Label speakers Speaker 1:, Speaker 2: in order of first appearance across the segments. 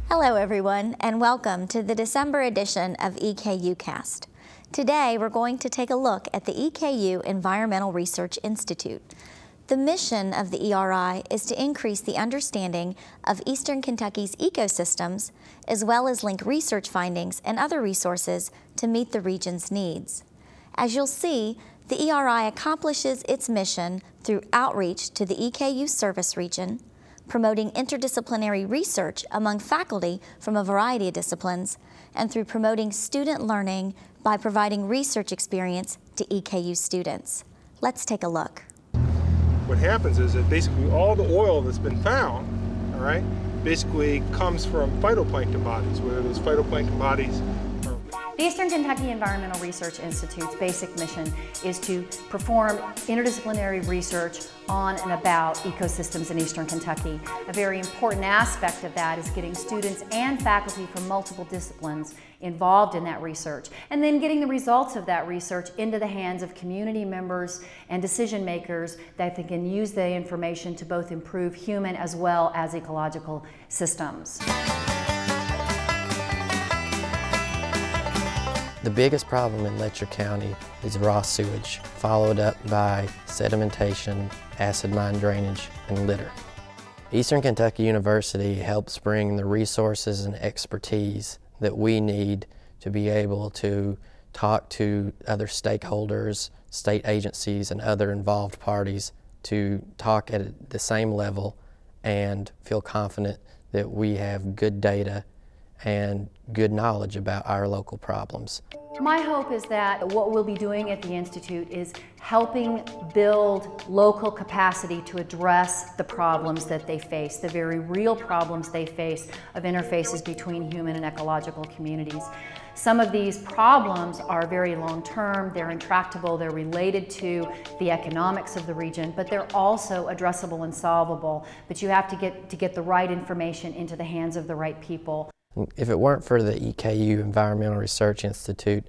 Speaker 1: Hello everyone, and welcome to the December edition of EKUcast. Today we're going to take a look at the EKU Environmental Research Institute. The mission of the ERI is to increase the understanding of Eastern Kentucky's ecosystems, as well as link research findings and other resources to meet the region's needs. As you'll see, the ERI accomplishes its mission through outreach to the EKU service region, promoting interdisciplinary research among faculty from a variety of disciplines, and through promoting student learning by providing research experience to EKU students. Let's take a look.
Speaker 2: What happens is that basically all the oil that's been found, all right, basically comes from phytoplankton bodies, whether those phytoplankton bodies are...
Speaker 3: The Eastern Kentucky Environmental Research Institute's basic mission is to perform interdisciplinary research on and about ecosystems in Eastern Kentucky. A very important aspect of that is getting students and faculty from multiple disciplines involved in that research, and then getting the results of that research into the hands of community members and decision makers that they can use the information to both improve human as well as ecological systems.
Speaker 4: The biggest problem in Letcher County is raw sewage, followed up by sedimentation, acid mine drainage, and litter. Eastern Kentucky University helps bring the resources and expertise that we need to be able to talk to other stakeholders, state agencies, and other involved parties to talk at the same level and feel confident that we have good data and good knowledge about our local problems.
Speaker 3: My hope is that what we'll be doing at the Institute is helping build local capacity to address the problems that they face, the very real problems they face of interfaces between human and ecological communities. Some of these problems are very long-term, they're intractable, they're related to the economics of the region, but they're also addressable and solvable. But you have to get the right information into the hands of the right people.
Speaker 4: If it weren't for the EKU Environmental Research Institute,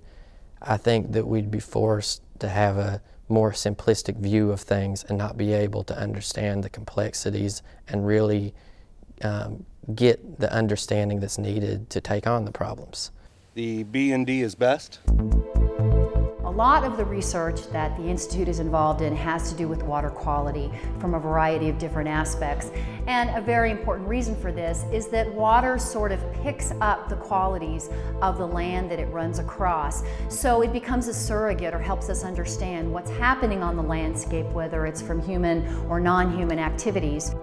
Speaker 4: I think that we'd be forced to have a more simplistic view of things and not be able to understand the complexities and really get the understanding that's needed to take on the problems.
Speaker 5: The B&D is best.
Speaker 3: A lot of the research that the Institute is involved in has to do with water quality from a variety of different aspects. And a very important reason for this is that water sort of picks up the qualities of the land that it runs across. So it becomes a surrogate or helps us understand what's happening on the landscape, whether it's from human or non-human activities.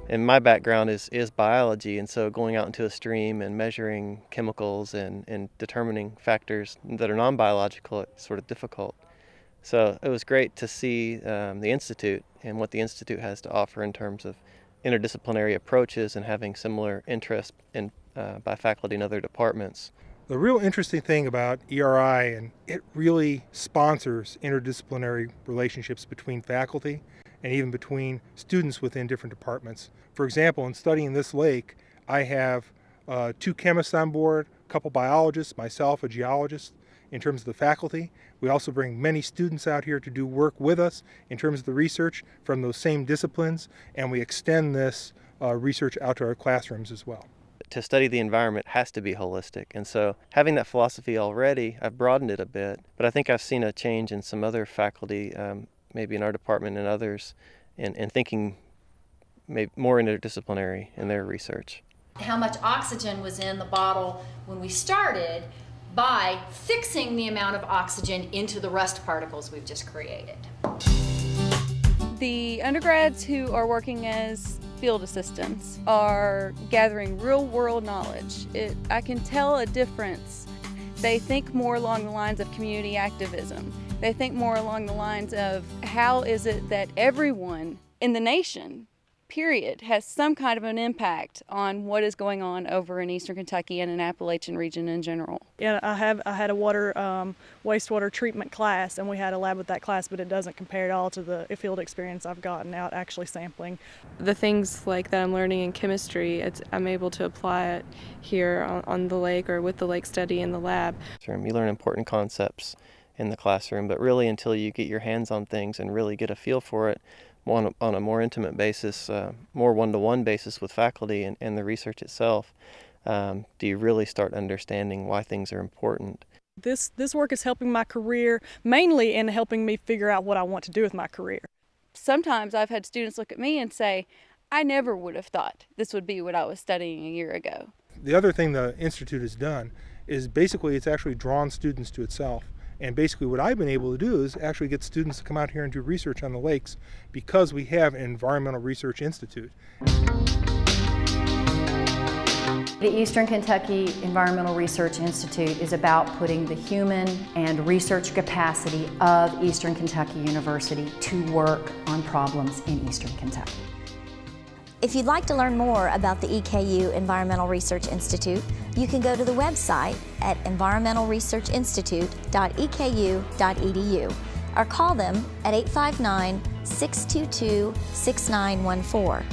Speaker 6: And my background is biology, and so going out into a stream and measuring chemicals and determining factors that are non-biological is sort of difficult. So it was great to see the Institute and what the Institute has to offer in terms of interdisciplinary approaches and having similar interests by faculty in other departments.
Speaker 2: The real interesting thing about ERI, and it really sponsors interdisciplinary relationships between faculty and even between students within different departments. For example, in studying this lake, I have 2 chemists on board, a couple biologists, myself, a geologist. In terms of the faculty, we also bring many students out here to do work with us in terms of the research from those same disciplines, and we extend this research out to our classrooms as well.
Speaker 6: To study the environment has to be holistic, and so having that philosophy already, I've broadened it a bit, but I think I've seen a change in some other faculty, maybe in our department and others, in thinking maybe more interdisciplinary in their research.
Speaker 7: How much oxygen was in the bottle when we started by fixing the amount of oxygen into the rust particles we've just created.
Speaker 8: The undergrads who are working as field assistants are gathering real-world knowledge. I can tell a difference. They think more along the lines of community activism. They think more along the lines of how is it that everyone in the nation, period, has some kind of an impact on what is going on over in Eastern Kentucky and in Appalachian region in general.
Speaker 9: Yeah, I had a wastewater treatment class, and we had a lab with that class, but it doesn't compare at all to the field experience I've gotten out actually sampling.
Speaker 10: The things like that I'm learning in chemistry, I'm able to apply it here on the lake or with the lake study in the lab.
Speaker 6: You learn important concepts in the classroom, but really until you get your hands on things and really get a feel for it on a more intimate basis, more one-to-one basis with faculty and the research itself, do you really start understanding why things are important.
Speaker 9: This work is helping my career, mainly in helping me figure out what I want to do with my career.
Speaker 8: Sometimes I've had students look at me and say, I never would have thought this would be what I was studying a year ago.
Speaker 2: The other thing the Institute has done is basically it's actually drawn students to itself. And basically what I've been able to do is actually get students to come out here and do research on the lakes because we have an Environmental Research Institute.
Speaker 3: The Eastern Kentucky Environmental Research Institute is about putting the human and research capacity of Eastern Kentucky University to work on problems in Eastern Kentucky.
Speaker 1: If you'd like to learn more about the EKU Environmental Research Institute, you can go to the website at environmentalresearchinstitute.eku.edu or call them at 859-622-6914.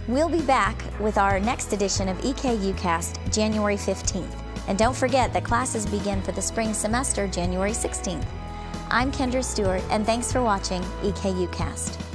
Speaker 1: We'll be back with our next edition of EKUcast January 15th. And don't forget that classes begin for the spring semester January 16th. I'm Kendra Stewart, and thanks for watching EKUcast.